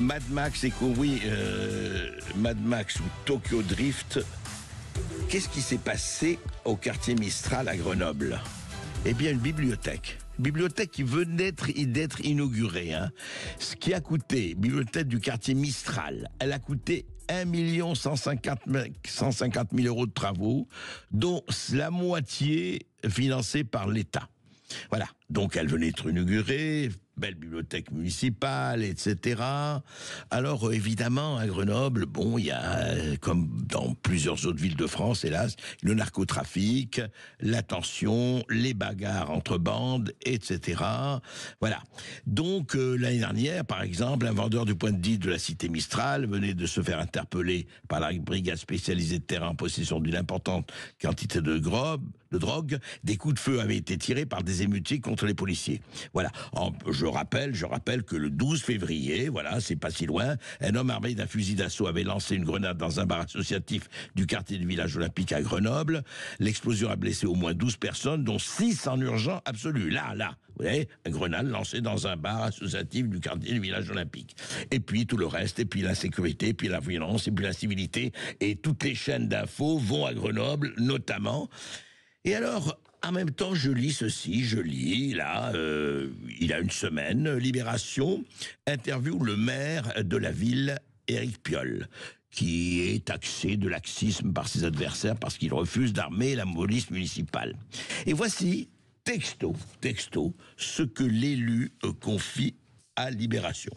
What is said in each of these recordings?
Mad Max et oui, Mad Max ou Tokyo Drift. Qu'est-ce qui s'est passé au quartier Mistral à Grenoble? Eh bien, une bibliothèque. Bibliothèque qui venait d'être inaugurée. Ce qui a coûté, bibliothèque du quartier Mistral, elle a coûté 1 150 000 euros de travaux, dont la moitié financée par l'État. Voilà, donc elle venait d'être inaugurée, belle bibliothèque municipale, etc. Alors évidemment, à Grenoble, bon, il y a, comme dans plusieurs autres villes de France, hélas, le narcotrafic, la tension, les bagarres entre bandes, etc. Voilà. Donc l'année dernière, par exemple, un vendeur du point de deal de la cité Mistral venait de se faire interpeller par la brigade spécialisée de terrain en possession d'une importante quantité de drogue. Des coups de feu avaient été tirés par des émeutiers contre les policiers. Voilà. Je rappelle que le 12 février, voilà, c'est pas si loin, un homme armé d'un fusil d'assaut avait lancé une grenade dans un bar associatif du quartier du village olympique à Grenoble. L'explosion a blessé au moins 12 personnes, dont 6 en urgence absolu. Là, vous voyez, une grenade lancée dans un bar associatif du quartier du village olympique. Et puis tout le reste, et puis l'insécurité, et puis la violence, et puis l'incivilité, et toutes les chaînes d'infos vont à Grenoble, notamment. Et alors, en même temps, je lis, là, il y a une semaine, Libération interview le maire de la ville, Éric Piolle, qui est taxé de laxisme par ses adversaires parce qu'il refuse d'armer la police municipale. Et voici, texto, ce que l'élu confie à Libération.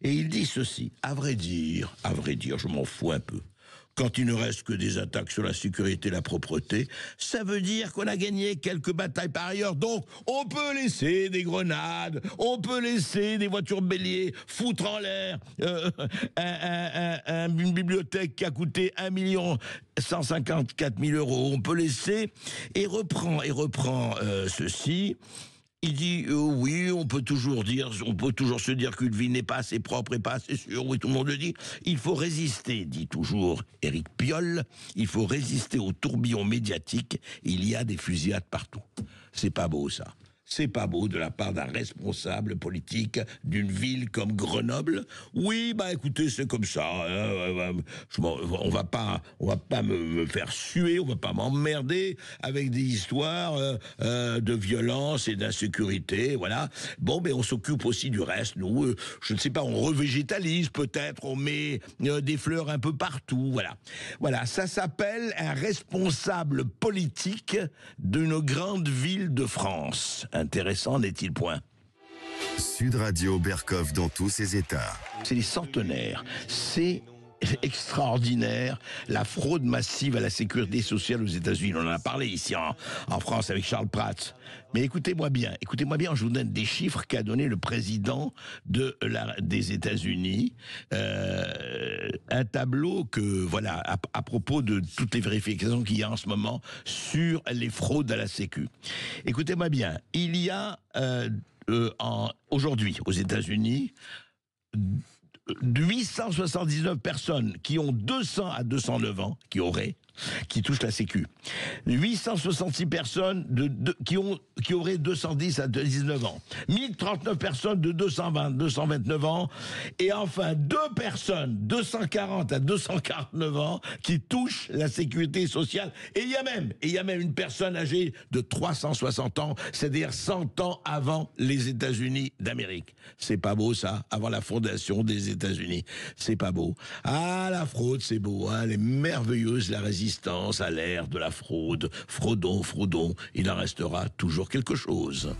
Et il dit ceci: à vrai dire, je m'en fous un peu. Quand il ne reste que des attaques sur la sécurité et la propreté, ça veut dire qu'on a gagné quelques batailles par ailleurs. Donc, on peut laisser des grenades, on peut laisser des voitures béliers, foutre en l'air une bibliothèque qui a coûté 1 154 000 euros. On peut laisser, et reprend ceci. Il dit oui, on peut toujours se dire qu'une ville n'est pas assez propre et pas assez sûre. Oui, tout le monde le dit. Il faut résister, dit toujours Éric Piolle. Il faut résister au tourbillon médiatique. Il y a des fusillades partout. C'est pas beau, ça. C'est pas beau de la part d'un responsable politique d'une ville comme Grenoble. Oui, bah écoutez, c'est comme ça. On va pas me faire suer, on va pas m'emmerder avec des histoires de violence et d'insécurité. Voilà. Bon, mais on s'occupe aussi du reste. Nous, je ne sais pas, on revégétalise peut-être, on met des fleurs un peu partout. Voilà. Ça s'appelle un responsable politique d'une grande ville de France. Intéressant, n'est-il point? Sud Radio Berkov dans tous ses états. C'est les centenaires. C'est extraordinaire, la fraude massive à la sécurité sociale aux États-Unis. On en a parlé ici en France avec Charles Prats. Mais écoutez-moi bien, je vous donne des chiffres qu'a donné le président des États-Unis. Un tableau à propos de toutes les vérifications qu'il y a en ce moment sur les fraudes à la Sécu. Écoutez-moi bien, il y a aujourd'hui aux États-Unis 879 personnes qui ont 200 à 209 ans, qui touchent la Sécu. 866 personnes qui auraient 210 à 19 ans. 1039 personnes de 229 ans. Et enfin, 2 personnes, 240 à 249 ans, qui touchent la sécurité sociale. Et il y a même une personne âgée de 360 ans, c'est-à-dire 100 ans avant les États-Unis d'Amérique. C'est pas beau, ça, avant la fondation des États-Unis. C'est pas beau. Ah, la fraude, c'est beau, hein. Elle est merveilleuse, la résistance à l'ère de la fraude. Fraudons, il en restera toujours quelque chose.